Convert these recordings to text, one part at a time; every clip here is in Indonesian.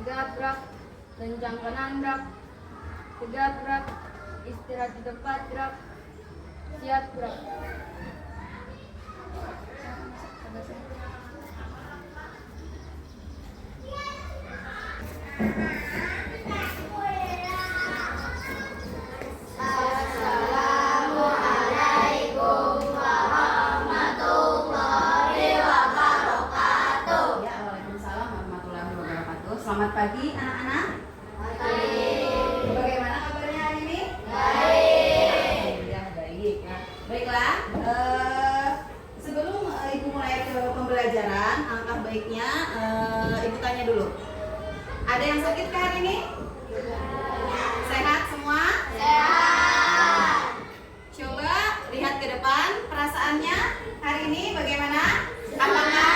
tegak gerak, kencang kanan gerak, tegak gerak, istirahat di tempat gerak, siap gerak. Selamat pagi anak-anak. Bagaimana kabarnya hari ini? Baik. Ya, baik. Ya. Baiklah. Sebelum ibu mulai ke pembelajaran, alangkah baiknya ibu tanya dulu. Ada yang sakit kah hari ini? Sehat semua? Sehat. Coba lihat ke depan, perasaannya hari ini bagaimana? Apakah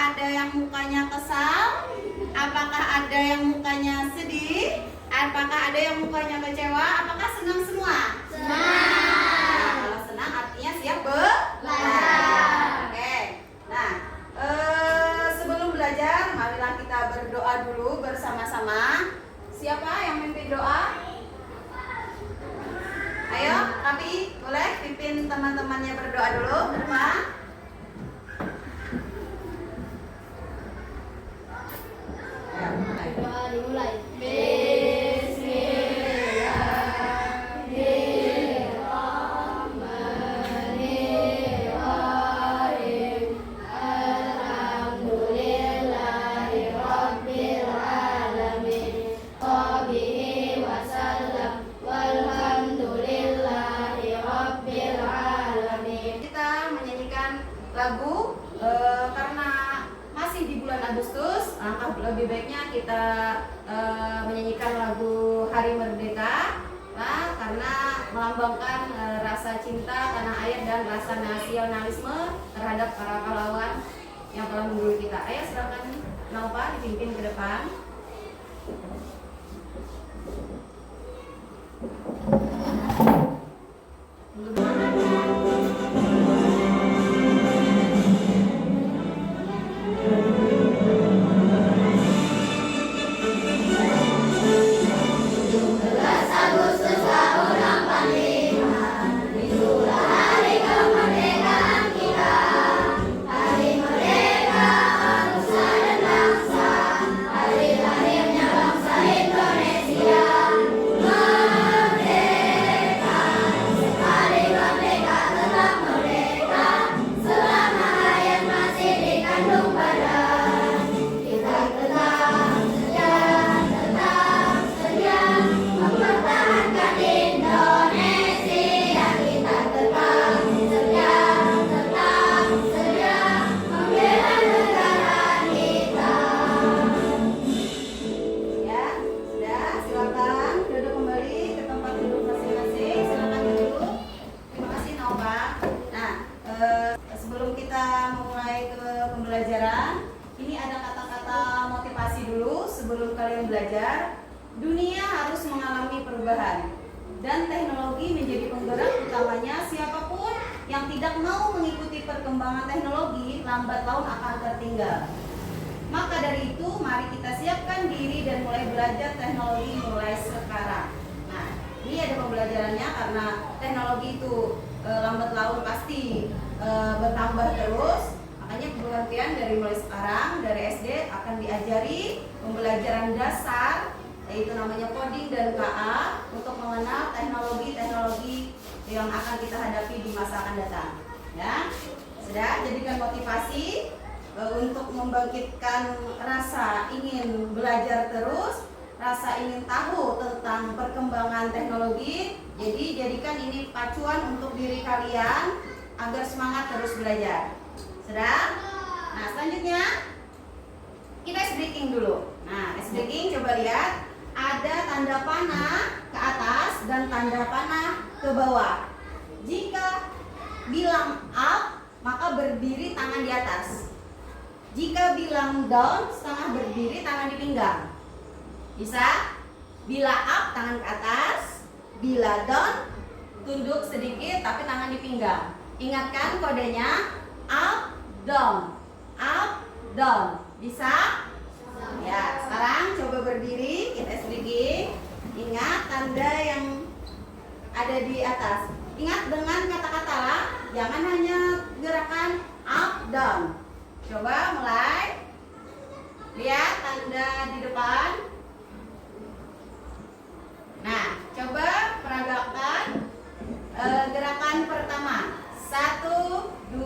ada yang mukanya kesal? Apakah ada yang mukanya sedih? Apakah ada yang mukanya kecewa? Apakah senang semua? Senang. Kalau senang artinya siap belajar. Oke. Nah, sebelum belajar, marilah kita berdoa dulu bersama-sama. Siapa yang memimpin doa? Ayo, Rapi, boleh pimpin teman-temannya berdoa dulu, berdoa. Doa dimulai. Bismillahirrahmanirrahim. Alhamdulillahirabbil alamin. Wabihi wasallam. Walhamdulillahirabbil alamin. Kita menyanyikan lagu karena masih di bulan Agustus, lebih baiknya kita menyanyikan lagu Hari Merdeka, karena melambangkan rasa cinta tanah air dan rasa nasionalisme terhadap para pahlawan yang telah mendahului kita. Ayo silakan Nova dipimpin ke depan. Sebelum kita memulai ke pembelajaran, ini ada kata-kata motivasi dulu sebelum kalian belajar. Dunia harus mengalami perubahan dan teknologi menjadi penggerak utamanya. Siapapun yang tidak mau mengikuti perkembangan teknologi, lambat laun akan tertinggal. Maka dari itu, mari kita siapkan diri dan mulai belajar teknologi mulai sekarang. Nah, ini ada pembelajarannya karena teknologi itu lambat laun pasti bertambah terus. Makanya pengertian dari mulai sekarang, dari SD akan diajari pembelajaran dasar, yaitu namanya coding dan KA, untuk mengenal teknologi-teknologi yang akan kita hadapi di masa akan datang. Ya, sudah jadikan motivasi untuk membangkitkan rasa ingin belajar terus, rasa ingin tahu tentang perkembangan teknologi. Jadi jadikan ini pacuan untuk diri kalian agar semangat terus belajar. Sudah? Nah, selanjutnya kita ice breaking dulu. Nah, ice breaking coba lihat, ada tanda panah ke atas dan tanda panah ke bawah. Jika bilang up, maka berdiri tangan di atas. Jika bilang down, setengah berdiri tangan di pinggang. Bisa? Bila up, tangan ke atas. Bila down, tunduk sedikit tapi tangan di pinggang. Ingatkan kodenya, up, down. Up, down. Bisa? Ya, sekarang coba berdiri, kita selidiki. Ingat tanda yang ada di atas. Ingat dengan kata-kata lah, jangan hanya gerakan up down. Coba mulai. Lihat tanda di depan. Nah, coba peragakan gerakan pertama. 1, 2,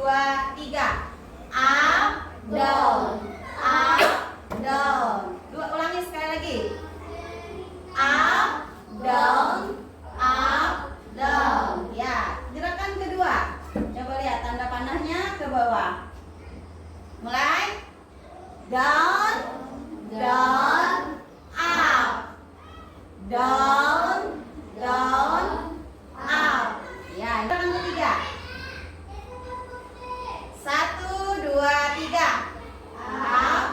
3. Up down. Up down. Ulangi sekali lagi. Up down. Up down. Ya, gerakan kedua. Coba lihat tanda panahnya ke bawah. Mulai. Down, down, up. Down, down, up. Ya, gerakan ketiga. 1, 2, 3. Up,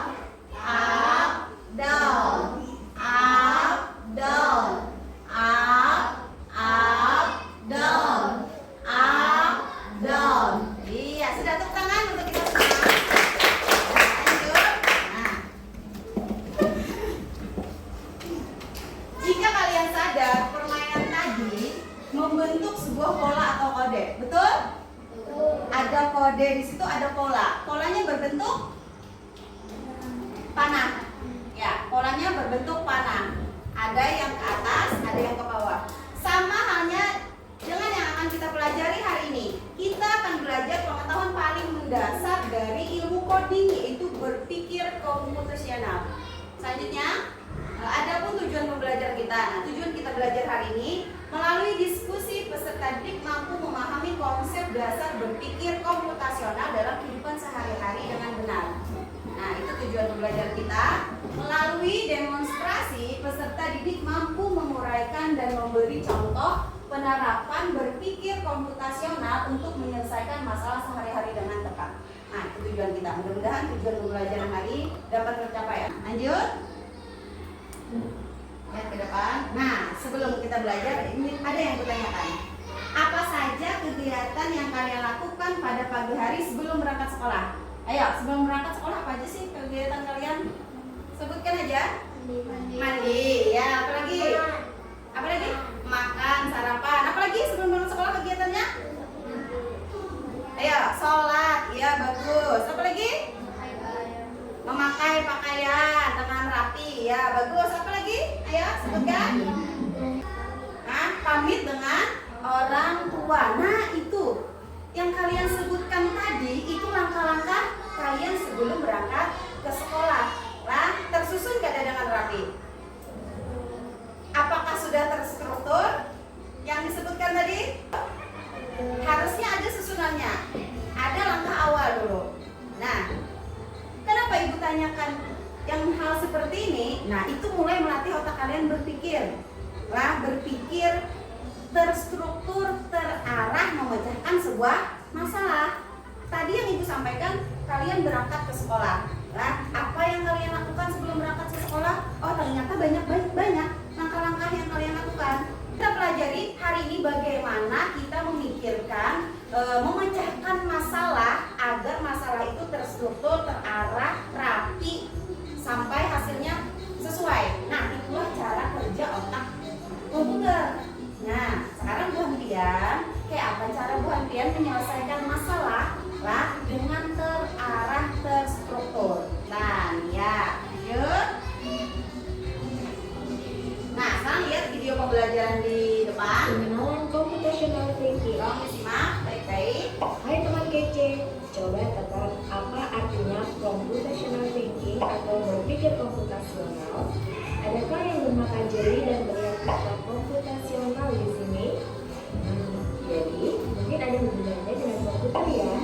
up, down. Up, down. Up, up, down. Up, down. Iya, sudah tepuk tangan untuk kita semua. Lanjut. Nah. Jika kalian sadar, permainan tadi membentuk sebuah pola atau kode, betul? Ada kode di situ, ada pola. Polanya berbentuk panah. Ya, polanya berbentuk panah. Ada yang ke atas, ada yang ke bawah. Sama halnya dengan yang akan kita pelajari hari ini. Kita akan belajar pengetahuan paling mendasar dari ilmu coding, yaitu berpikir komputasional. Selanjutnya, adapun tujuan pembelajaran kita. Nah, tujuan kita belajar hari ini melalui diskusi peserta didik mampu memahami konsep dasar berpikir komputasional dalam kehidupan sehari-hari dengan benar. Nah, itu tujuan pembelajaran kita. Melalui demonstrasi, peserta didik mampu menguraikan dan memberi contoh penerapan berpikir komputasional untuk menyelesaikan masalah sehari-hari dengan tepat. Nah, itu tujuan kita. Mudah-mudahan tujuan pembelajaran hari dapat tercapai ya. Lanjut. Lihat ke depan. Nah, sebelum kita belajar, ini ada yang kutanyakan. Apa saja kegiatan yang kalian lakukan pada pagi hari sebelum berangkat sekolah? Ayo, sebelum berangkat sekolah apa aja sih kegiatan kalian? Sebutkan aja. Mandi, ya. Apa lagi? Apa lagi? Makan, sarapan. Apa lagi sebelum berangkat sekolah kegiatannya? Ayo, sholat. Ya, bagus. Apa lagi? Memakai pakaian dengan rapi. Ya, bagus. Apa lagi? Ayo, sebutkan. Nah, pamit dengan orang tua. Nah, itu yang kalian sebutkan tadi, itu langkah-langkah kalian sebelum berangkat ke sekolah. Nah, tersusun tidak dengan rapi? Apakah sudah terstruktur yang disebutkan tadi? Harusnya ada susunannya. Ada langkah awal dulu. Nah, kenapa ibu tanyakan yang hal seperti ini? Nah, itu mulai melatih otak kalian berpikir. Lah, berpikir terstruktur, terarah, memecahkan sebuah masalah. Tadi yang ibu sampaikan, kalian berangkat ke sekolah. Nah, apa yang kalian lakukan sebelum berangkat ke sekolah? Oh, ternyata banyak langkah-langkah yang kalian lakukan. Kita pelajari hari ini bagaimana kita memikirkan, memecahkan masalah agar masalah itu terstruktur, terarah, rapi, sampai hasilnya sesuai. Nah, itulah cara kerja otak komputer. Nah, sekarang Bu Hantian, kayak apa cara Bu Hantian menyelesaikan masalah lah dengan terarah, terstruktur. Nah, ya, yuk. Nah, sekarang lihat video pembelajaran di depan. Pengenalan computational thinking. Tolong disimak baik-baik. Hai teman kece, coba tebak apa artinya computational thinking atau berpikir komputasional? Adakah yang bermata jeli dan melihat kata komputasional di sini? Jadi, mungkin ada hubungannya dengan komputer ya?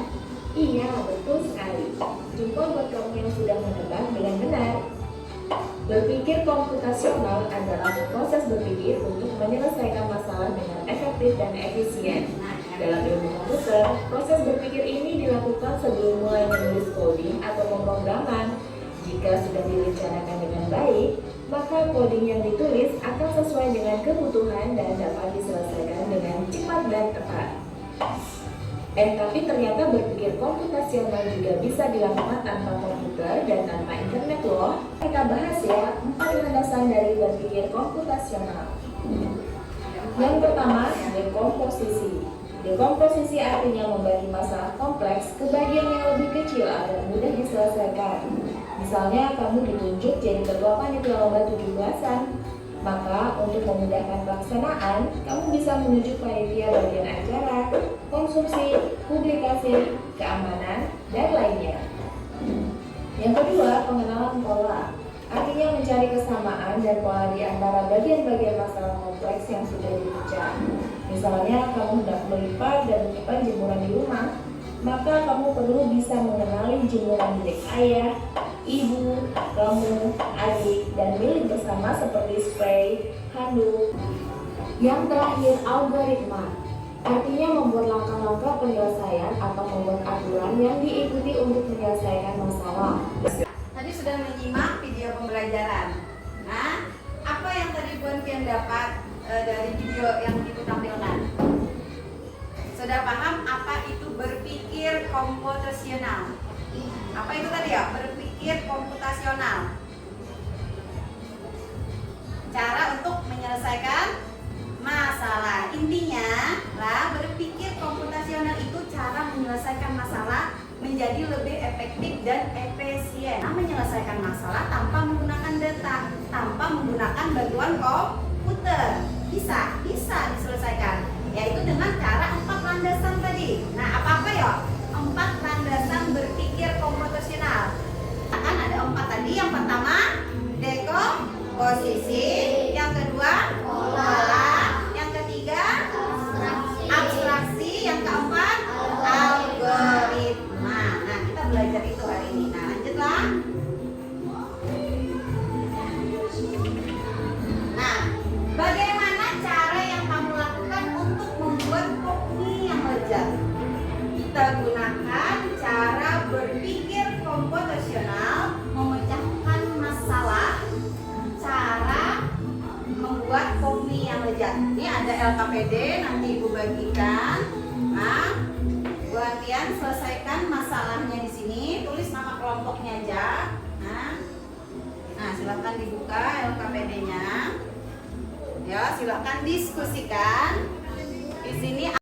Iya, betul sekali. Jempol buat kamu yang sudah menebak dengan benar. Berpikir komputasional adalah proses berpikir untuk menyelesaikan masalah dengan efektif dan efisien. Dalam ilmu komputer, proses berpikir ini dilakukan sebelum mulai menulis coding atau pemrograman. Jika sudah direncanakan dengan baik, maka coding yang ditulis akan sesuai dengan kebutuhan dan dapat diselesaikan dengan cepat dan tepat. Tapi ternyata berpikir komputasional juga bisa dilakukan tanpa komputer dan tanpa internet loh. Kita bahas ya 4 landasan dari berpikir komputasional. Yang pertama, dekomposisi. Dekomposisi artinya membagi masalah kompleks ke bagian yang lebih kecil agar mudah diselesaikan. Misalnya kamu ditunjuk jadi ketua panitia lomba 17-an. Maka untuk memudahkan pelaksanaan, kamu bisa menunjuk panitia bagian acara, konsumsi, publikasi, keamanan, dan lainnya. Yang kedua, pengenalan pola. Artinya mencari kesamaan dan pola di antara bagian-bagian masalah kompleks yang sudah dipecah. Misalnya, kamu hendak melipat dan menyimpan jemuran di rumah, maka kamu perlu bisa mengenali jemuran milik ayah, ibu, kamu, adik, dan milik bersama seperti spray, handuk. Yang terakhir, algoritma. Artinya membuat langkah-langkah penyelesaian atau membuat aturan yang diikuti untuk menyelesaikan masalah. Tadi sudah menyimak video pembelajaran. Nah, apa yang tadi Buan Pian dapat dari video yang Ibu tampilkan? Sudah paham apa itu berpikir komputasional? Apa itu tadi ya? Berpikir komputasional. Cara untuk menyelesaikan masalah. Intinya lah, berpikir komputasional itu cara menyelesaikan masalah menjadi lebih efektif dan efisien. Menyelesaikan masalah tanpa menggunakan data, tanpa menggunakan bantuan komputer. Bisa diselesaikan, yaitu dengan cara 4 landasan tadi. Nah, apa-apa ya? 4 landasan berpikir komputasional. Akan ada 4 tadi. Yang pertama, dekomposisi. Yang kedua, pola. Yang ketiga, abstraksi. Yang keempat, algoritma. Nah, kita belajar itu hari ini. Nah, lanjutlah. Nah, bagaimana cara yang kamu lakukan untuk membuat kopi yang lezat? Kita gunakan cara berpikir komputasional, memecahkan masalah, cara membuat kopi yang lezat. Ini ada LKPD, nanti Ibu bagikan. Nah, Buan Pian selesaikan masalahnya di sini, tulis nama kelompoknya aja. Nah, silakan dibuka LKPD-nya. Ya, silakan diskusikan. Di sini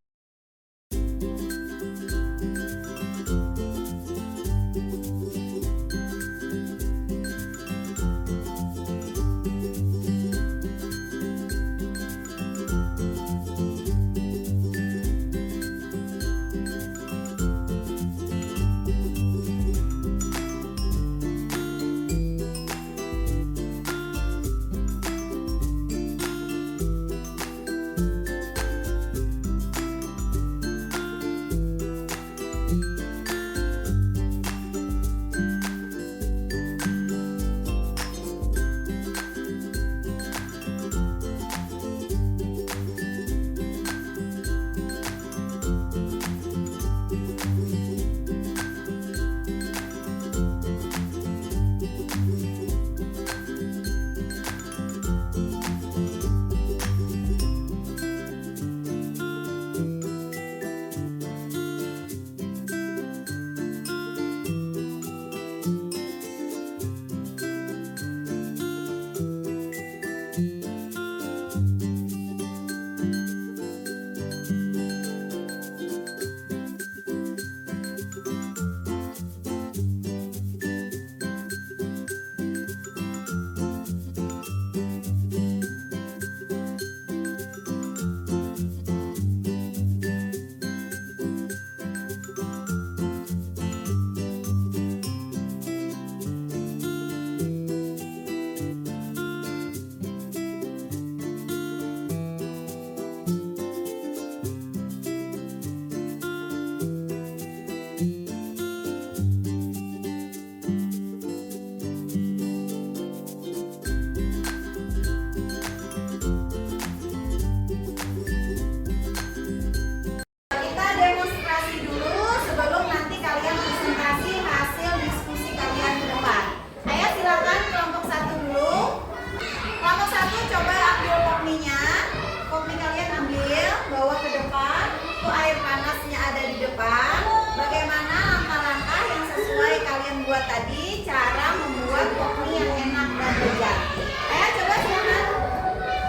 tadi cara membuat pokmi yang enak dan lezat. Ayo coba silakan.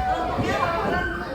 Kelompoknya laporan dulu.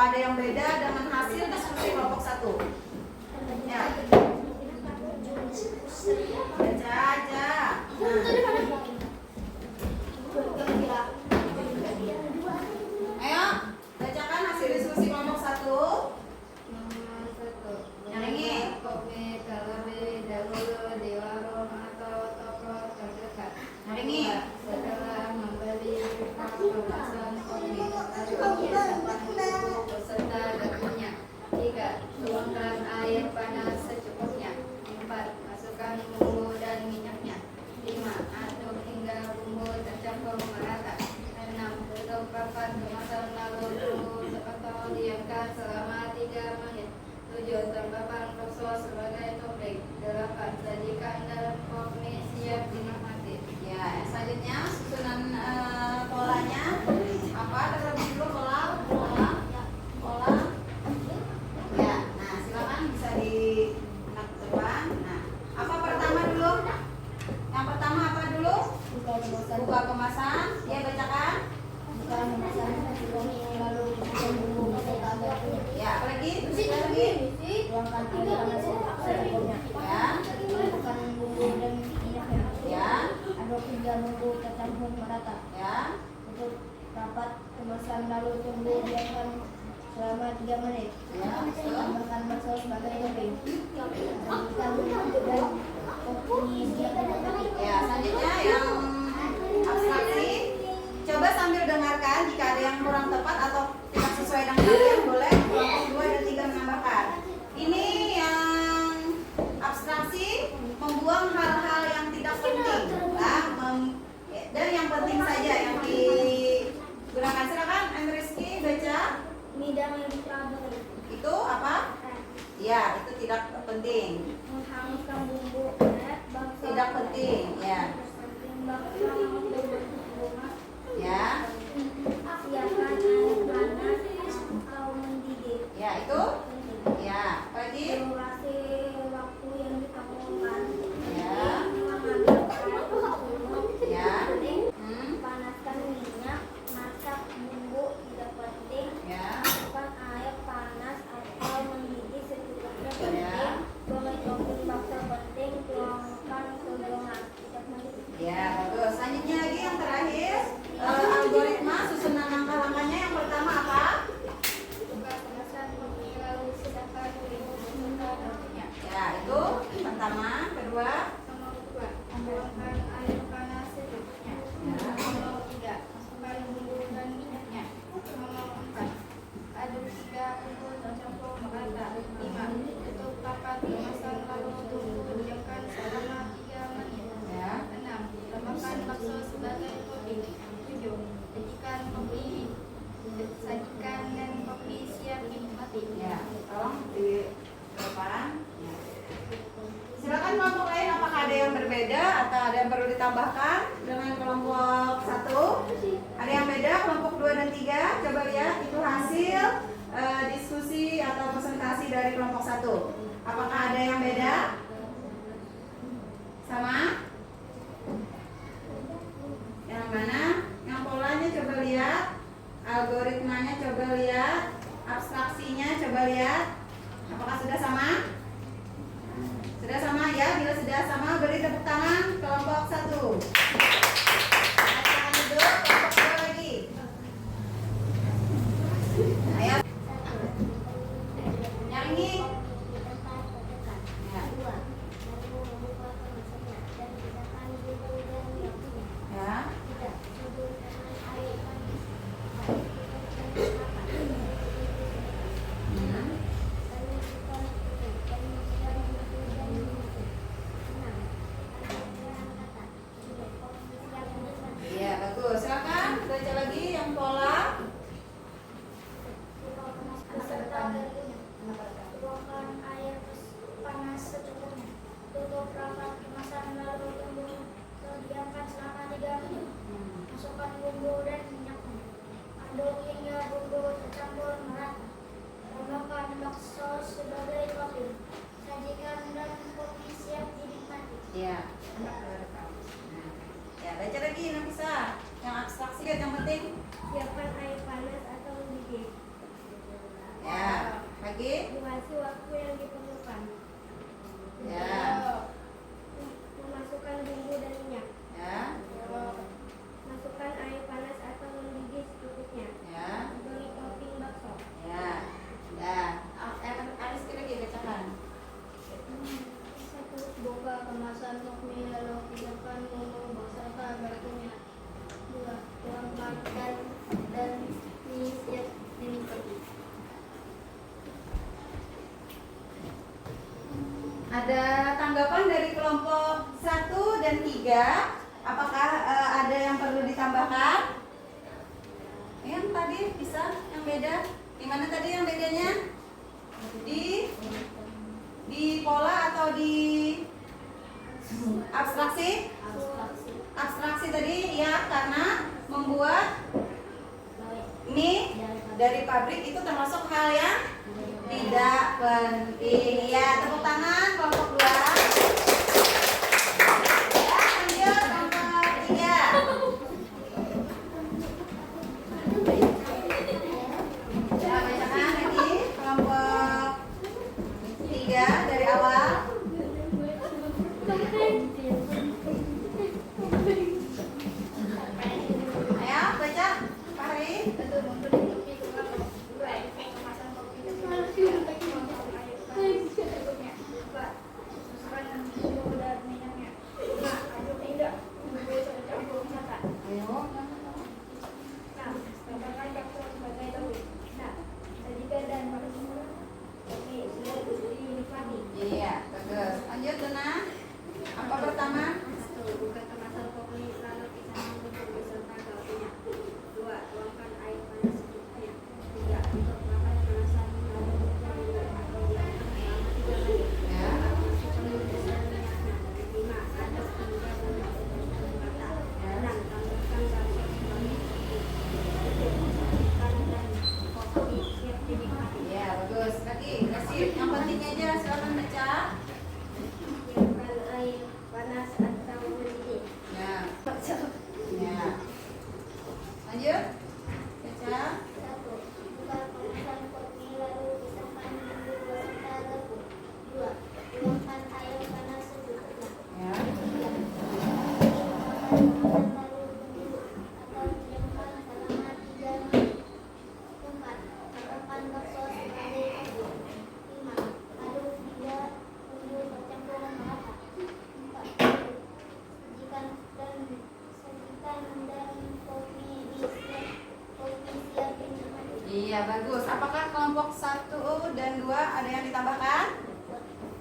ada yang beda dengan hasil diskusi kelompok 1? Ya. Baca aja. Ayo, bacakan hasil diskusi kelompok 1. Nomor 1. Yang ini. Kopi, kalori, dahulu di warung atau toko terdekat. Yang ini. Setelah membeli kemasan kopi, beserta garpunya. 3. Tuangkan air panas secukupnya. 4. Masukkan bumbu dan minyaknya. 5. Aduk hingga bumbu tercampur merata. 6. Tutup papan kemasan lalu tunggu atau diamkan selama 3 menit. 7. Tambahkan bakso sebagai topping. 8. Sajikan dalam kopi siap dinikmati. Ya, selanjutnya susunan polanya apa? Terlebih dulu pola. Ya, nah silakan bisa di depan. Nah, apa pertama dulu? Yang pertama apa dulu? Buka kemasan. Ya, bacakan. Buka kemasan nasi kopi lalu masukkan bumbu beserta garpunya. Ya, apa lagi? Lagi. Tuangkan air panas secukupnya. Ya, Masukkan bumbu dan minyaknya. ya, Aduk hingga bumbu tercampur merata. ya. Tutup rapat kemasan lalu tunggu diamkan selama 3 menit. Ya, betul. Tambahkan bakso sebagai topping. Sajikan dan kopi siap dinikmati. Ya, selanjutnya yang abstraksi. Coba sambil dengarkan saja yang digunakan? Silakan Andreski baca. Bidang yang ditaburi. Itu apa? Ya, itu tidak penting. Menghanguskan bumbu bangsa. Tidak penting, ya. Bangsa berbentuk bunga. Ya. Siapkan air panas atau mendidih. Ya, itu. Ya, lagi. Durasi waktu yang ditentukan. Ya. Mengambil air untuk Ya. panaskan minyak. Masak bumbu tidak penting. Ya. Masukkan air panas atau mendidih secukupnya penting. Ya. Beri topping bakso penting. Tuangkan ke gelas tidak penting. Ya, bagus. Selanjutnya lagi yang terakhir, algoritma susunan langkah-langkahnya. Yang pertama apa? Buka kemasan kopi lalu silakan dimasukkan rokoknya. Ya, itu pertama. Kedua. Nomor 2, tuangkan air panas secukupnya. Ya. Nomor 3, masukkan bumbu dan minyaknya. Nomor 4, aduk hingga bumbu tercampur merata. 5, tutup rapat kemasan lalu tunggu diamkan selama 3 menit. Ya. 6, tambahkan bakso sebagai topping. 7, sajikan dan kopi siap dinikmati. Ya, tolong di depan. Ya. Silakan kelompok lain, apakah ada yang berbeda atau ada yang perlu ditambahkan dengan kelompok 1? Ada yang beda kelompok 2 dan 3? Coba lihat itu hasil diskusi atau presentasi dari kelompok 1. Apakah ada yang beda? Sama? Yang mana? Yang polanya coba lihat, algoritmanya coba lihat, abstraksinya coba lihat. Apakah sudah sama? Sudah sama ya? Bila sudah sama, beri tepuk tangan kelompok 1. Silakan duduk, kelompok 2 lagi. Ayo. Yang ini. Ya. Iya, bagus. Silakan baca lagi yang pola. Tuangkan air panas secukupnya. Tutup rapat kemasan lalu tunggu diamkan selama 3 menit. Masukkan bumbu dan minyaknya. Aduk hingga bumbu tercampur merata. Tambahkan bakso sebagai topping. Sajikan dan kopi siap dinikmati. Iya. Ya, baca lagi Nafisa. Yang abstraksi yang penting. Siapkan air panas atau mendidih. Ya, lagi. Durasi waktu yang diperlukan. Ya. Memasukkan bumbu dan minyak. Ya. Masukkan air panas atau mendidih secukupnya. Ya. Beri topping bakso. Ya. Dah. Aris lagi bacakan. 1, buka kemasan mie lalu pindahkan bumbu beserta batunya. 2, tuangkan dan mie siap dinikmati. Ada tanggapan dari kelompok 1 dan 3? Apakah ada yang perlu ditambahkan? Yang tadi bisa, yang beda? Di mana tadi yang bedanya? Di pola atau di abstraksi? Abstraksi tadi ya, karena membuat mie dari pabrik itu termasuk hal yang tidak penting. Ya, tepuk tangan kelompok 2. Ya, lanjut kelompok 3. Ya, bacakan lagi kelompok 3 dari awal. Ayo baca, Fahri. 1, membeli kopi ke warung. 2, kemasan kopi dan air panas secukupnya. 4, masukkan atau diamkan selama 3 menit. 4. Tambahkan bakso sebagai bumbu. 5. Aduk hingga bumbu bercampur merata. 4. Sajikan dan kopi siap dinikmati. Iya, bagus. Apakah kelompok 1 dan 2 ada yang ditambahkan?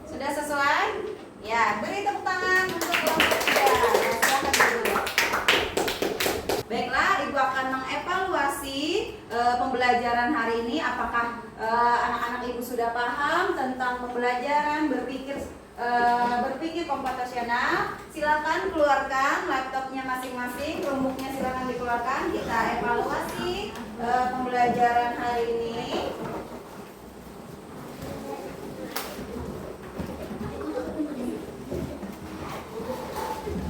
Sudah sesuai? Ya, beri tepuk tangan untuk kelompok 3. Nah, silakan dulu. Baiklah, Ibu akan mengevaluasi pembelajaran hari ini. Apakah anak-anak Ibu sudah paham tentang pembelajaran berpikir komputasional? Silakan keluarkan laptopnya masing-masing, Chromebooknya silakan dikeluarkan. Kita evaluasi pembelajaran hari ini.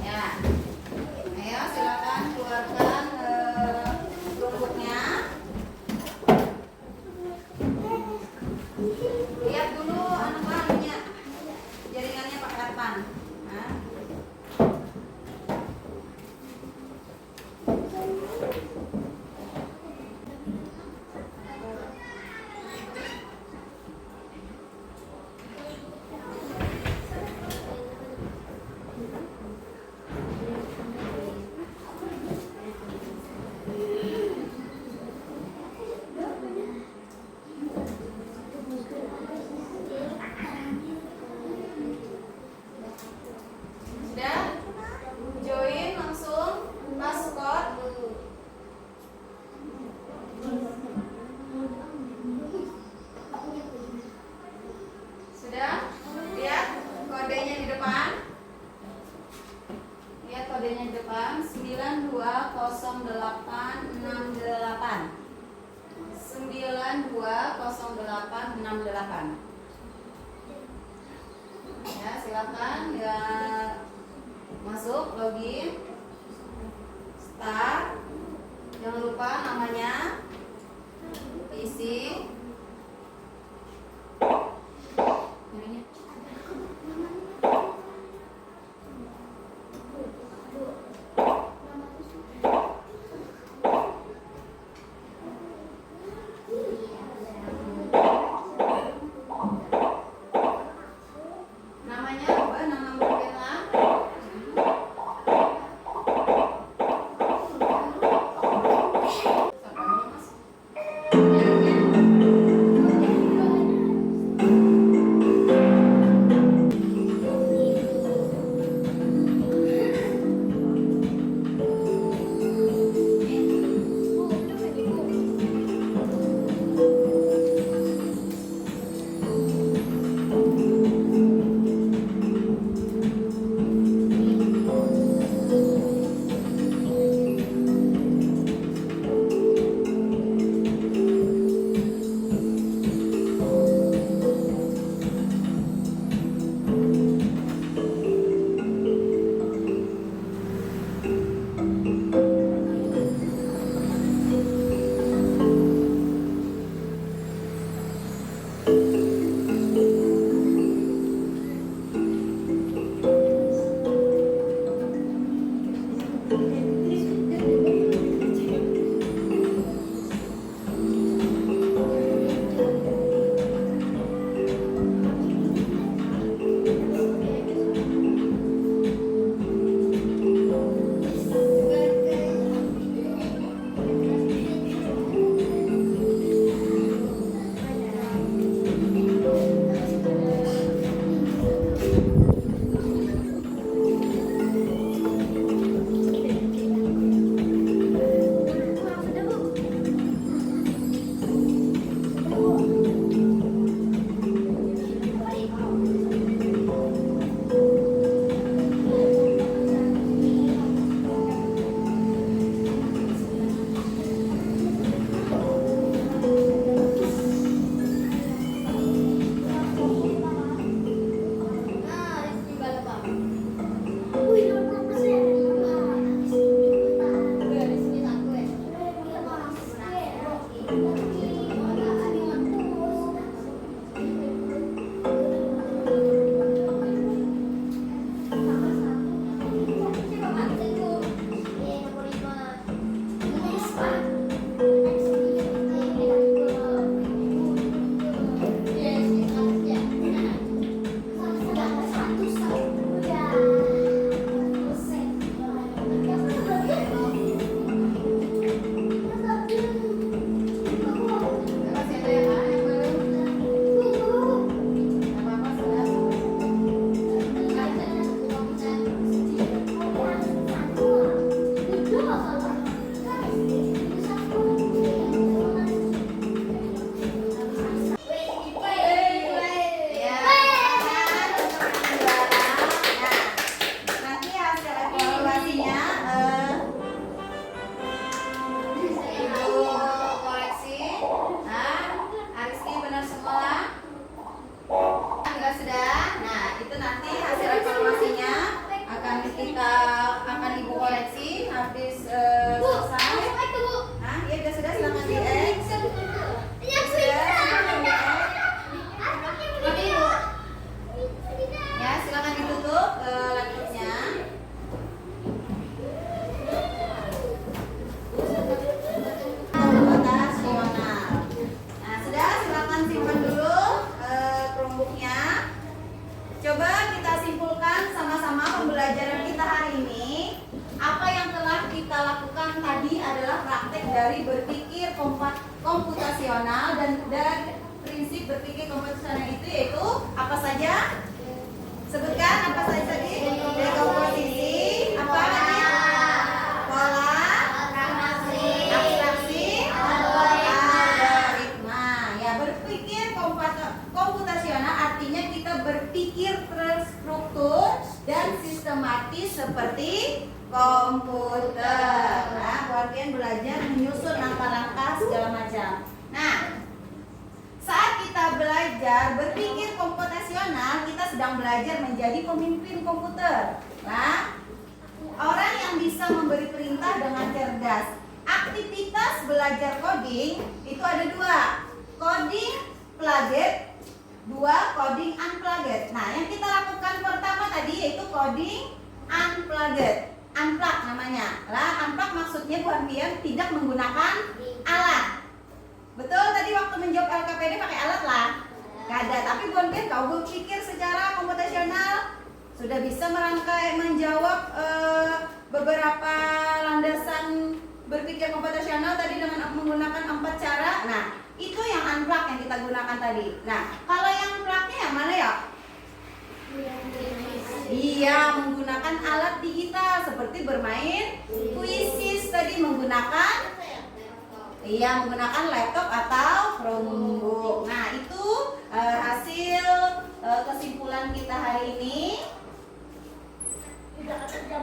Ya, ayo silakan keluarkan Chromebooknya. Lihat dulu anunya, jaringannya pakai apa? Nah. Sudah? Join langsung password. Sudah? Lihat kodenya di depan. Lihat kodenya di depan 920868. 920868. Ya, silakan ya, masuk login, start. Jangan lupa namanya, isi. Ininya. Namanya apa? Nama berbeda. koreksi habis selesai. Nah, ya sudah silakan di X. Sudah silakan di X. Ya, silakan ditutup laptopnya. Komputasional. Nah, sudah silakan simpan dulu Chromebooknya. Coba kita simpulkan sama-sama pembelajaran kita hari ini. Apa yang telah kita lakukan tadi adalah praktek dari berpikir komputasional dan prinsip berpikir komputasional itu yaitu apa saja? Sebutkan apa saja tadi? Dekomposisi, apa tadi? Pola, abstraksi, algoritma. Ya, berpikir komputasional artinya kita berpikir terstruktur dan sistematis seperti komputer. Nah, kalian belajar menyusun langkah-langkah segala macam. Nah, saat kita belajar berpikir komputasional, kita sedang belajar menjadi pemimpin komputer. Nah, orang yang bisa memberi perintah dengan cerdas. Aktivitas belajar coding itu ada dua, coding plugged, dua coding unplugged. Nah, yang kita lakukan pertama tadi yaitu coding unplugged. Unplug namanya. Lah, unplug maksudnya buat dia tidak menggunakan alat. Betul tadi waktu menjawab LKPD pakai alat lah. Gak ada, tapi buat dia kau berpikir secara komputasional sudah bisa merangkai menjawab beberapa landasan berpikir komputasional tadi dengan menggunakan 4 cara. Nah, itu yang unplug yang kita gunakan tadi. Nah, kalau yang plugnya yang mana ya? Iya, menggunakan alat digital seperti bermain Quizzes tadi menggunakan menggunakan laptop atau Chromebook. Nah, itu hasil kesimpulan kita hari ini.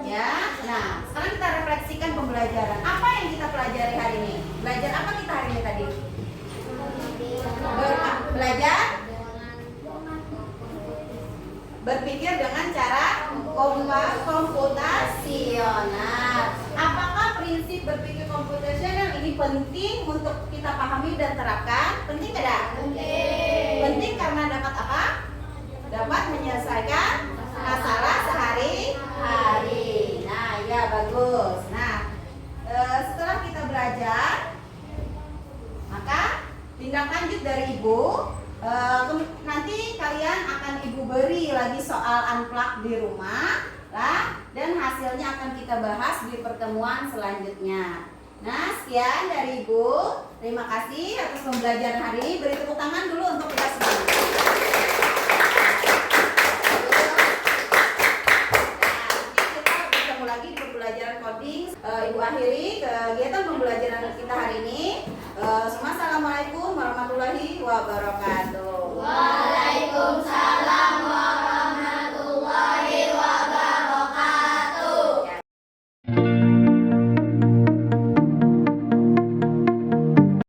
Ya, nah sekarang kita refleksikan pembelajaran. Apa yang kita pelajari hari ini? Belajar apa kita hari ini tadi? Belajar berpikir dengan cara komputasional. Apakah prinsip berpikir komputasional ini penting untuk kita pahami dan terapkan? Penting tidak? Penting karena dapat apa? Dapat menyelesaikan masalah sehari-hari. Nah, ya bagus. Nah, setelah kita belajar, maka tindak lanjut dari Ibu. Nanti kalian akan Ibu beri lagi soal unplug di rumah lah, dan hasilnya akan kita bahas di pertemuan selanjutnya. Nah, sekian dari Ibu. Terima kasih atas pembelajaran hari ini. Beri tepuk tangan dulu untuk kita semua. Kita bertemu lagi di pembelajaran coding. Ibu akhiri kegiatan pembelajaran kita hari ini. Assalamualaikum warahmatullahi wabarakatuh. Waalaikumsalam